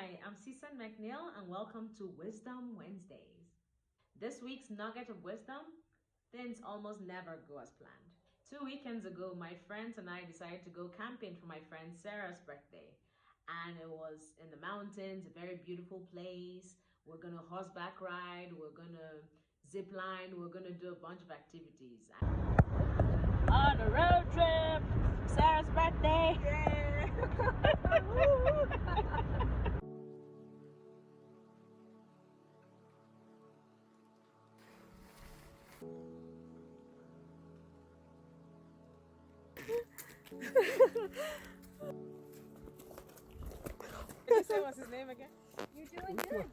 Hi, I'm Cecil McNeil and welcome to Wisdom Wednesdays. This week's nugget of wisdom: things almost never go as planned. 2 weekends ago, my friends and I decided to go camping for my friend Sarah's birthday. And it was in the mountains, a very beautiful place. We're gonna horseback ride, we're gonna zip line, we're gonna do a bunch of activities. On a road trip, Sarah's birthday. Yeah. Can you say what's his name again? You're doing good.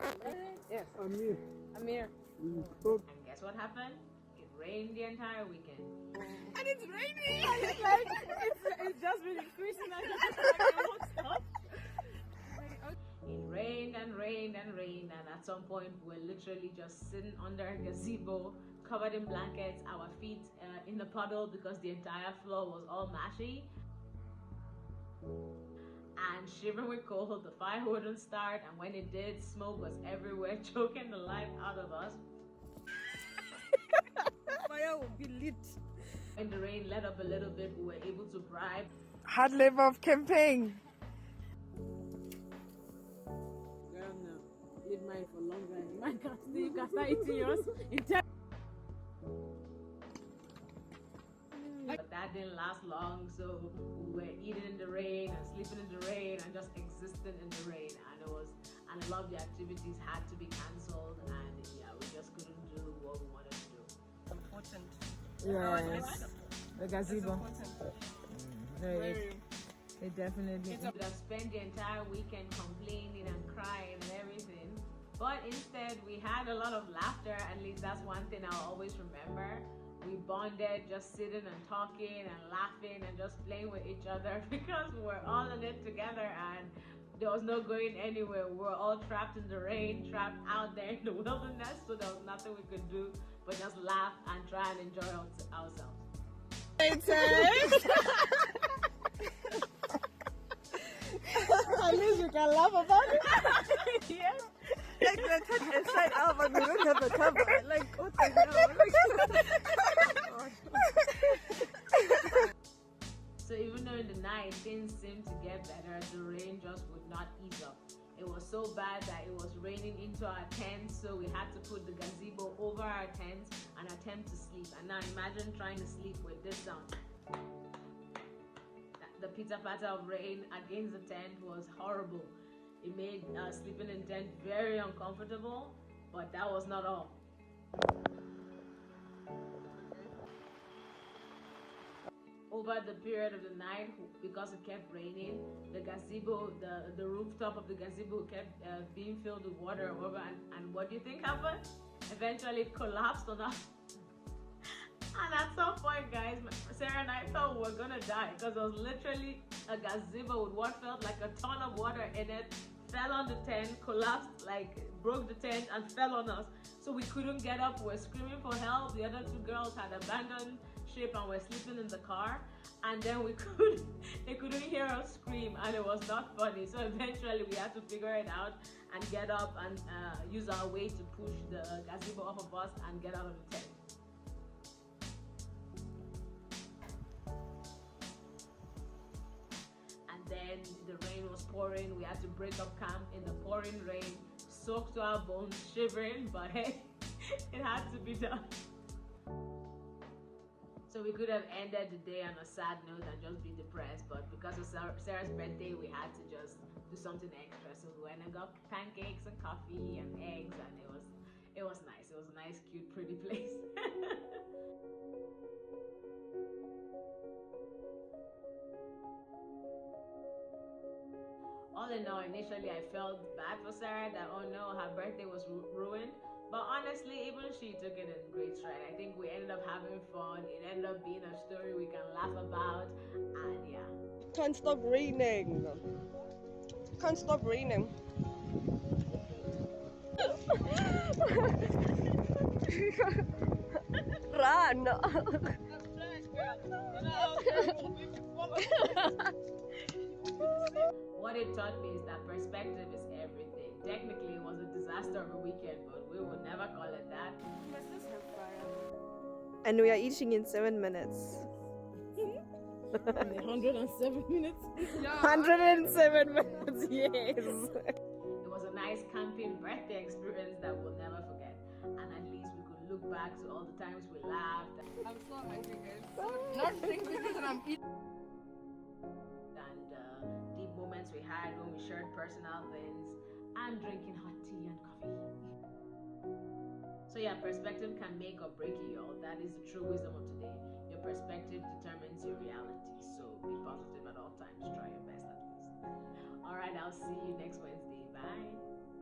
Yes. Amir. Amir. And guess what happened? It rained the entire weekend. And it's raining! it's just been increasing and it won't stop. It rained and rained and rained, and at some point we're literally just sitting under a gazebo, covered in blankets, our feet in the puddle because the entire floor was all mashy. And shivering with cold, the fire wouldn't start, and when it did, smoke was everywhere, choking the life out of us. Fire will be lit. When the rain let up a little bit, we were able to bribe. Hard labor of camping. Girl, no. Leave mine for longer. Mine can stay. You can start eating yours in time. But that didn't last long, so we were eating in the rain and sleeping in the rain and just existing in the rain. And a lot of the activities had to be cancelled, and yeah, we just couldn't do what we wanted to do. Important. Yes, the gazebo. Very. It definitely. We could have spent the entire weekend complaining and crying and everything, but instead we had a lot of laughter. At least that's one thing I'll always remember. We bonded just sitting and talking and laughing and just playing with each other because we were all in it together and there was no going anywhere. We were all trapped in the rain, trapped out there in the wilderness, so there was nothing we could do but just laugh and try and enjoy ourselves. At least you can laugh about it. Yes. Like we're turned inside out, but we don't have a cover. Like, what the hell? So even though in the night things seemed to get better, the rain just would not ease up. It was so bad that it was raining into our tents, so we had to put the gazebo over our tents and attempt to sleep. And now imagine trying to sleep with this sound. The pitter-patter of rain against the tent was horrible. It made sleeping in tent very uncomfortable, but that was not all. Over the period of the night, because it kept raining, the gazebo, the rooftop of the gazebo kept being filled with water over, and what do you think happened? Eventually it collapsed on us. And at some point, guys, Sarah and I thought we were gonna die because it was literally a gazebo with what felt like a ton of water in it, fell on the tent, collapsed, like broke the tent and fell on us. So we couldn't get up, we were screaming for help. The other two girls had abandoned ship and were sleeping in the car. And then they couldn't hear us scream, and it was not funny. So eventually we had to figure it out and get up and use our weight to push the gazebo off of us and get out of the tent. Then the rain was pouring. We had to break up camp in the pouring rain, soaked to our bones, shivering, but hey, it had to be done. So we could have ended the day on a sad note and just be depressed, but because of Sarah's birthday, we had to just do something extra. So we went and got pancakes and coffee and eggs, and it was nice. It was a nice, cute, pretty place. All in all, initially I felt bad for Sarah that, oh no, her birthday was ruined. But honestly, even she took it in great stride. I think we ended up having fun. It ended up being a story we can laugh about, and yeah. Can't stop raining. Can't stop raining. Run! What it taught me is that perspective is everything. disaster of a weekend, but we will never call it that. Let's just have fire. And we are eating in 7 minutes. 107 minutes. 107 minutes, yes. It was a nice camping birthday experience that we'll never forget. And at least we could look back to all the times we laughed. I'm so hungry, guys. Not drink because I'm eating. And deep moments we had when we shared personal things and drinking hot tea and coffee. So yeah, perspective can make or break you, y'all. That is the true wisdom of today. Your perspective determines your reality. So be positive at all times. Try your best at least. All right, I'll see you next Wednesday. Bye.